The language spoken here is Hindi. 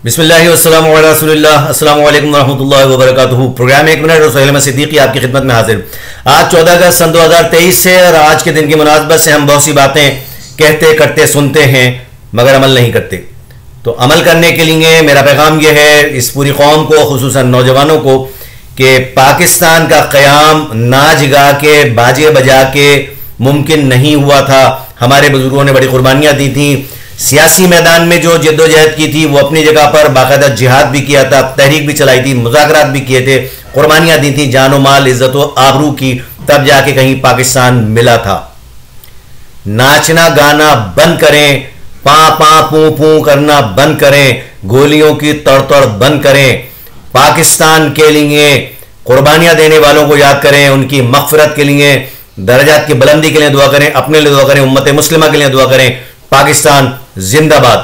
बिस्मिल्लाहि वस्सलामु अला रसूलिल्लाह अस्सलामु अलैकुम वरहमतुल्लाहि वबरकातुहू। प्रोग्राम एक मिनट और सोहेल सिद्दीकी आपकी खिदमत में हाजिर। आज 14 अगस्त सन 2023 से और आज के दिन की मुनासबत से हम बहुत सी बातें कहते करते सुनते हैं मगर अमल नहीं करते। तो अमल करने के लिए मेरा पैगाम यह है इस पूरी कौम को, खुसूसन नौजवानों को, कि पाकिस्तान का क़याम नाच गा के बाजे बजा के मुमकिन नहीं हुआ था। हमारे बुजुर्गों ने बड़ी कुर्बानियाँ दी थी। सियासी मैदान में जो जद्दोजहद की थी वो अपनी जगह पर, बाकायदा जिहाद भी किया था, तहरीक भी चलाई थी, मुज़ाकरात भी किए थे, कुर्बानियाँ दी थी जानो माल इज़्ज़त व आबरू की, तब जाके कहीं पाकिस्तान मिला था। नाचना गाना बंद करें, पा पा पू पू करना बंद करें, गोलियों की तड़तड़ बंद करें। पाकिस्तान के लिए कुर्बानियाँ देने वालों को याद करें, उनकी मग़फ़िरत के लिए, दर्जात की बुलंदी के लिए दुआ करें, अपने लिए दुआ करें, उम्मत मुस्लिमा के लिए दुआ करें। पाकिस्तान जिंदाबाद।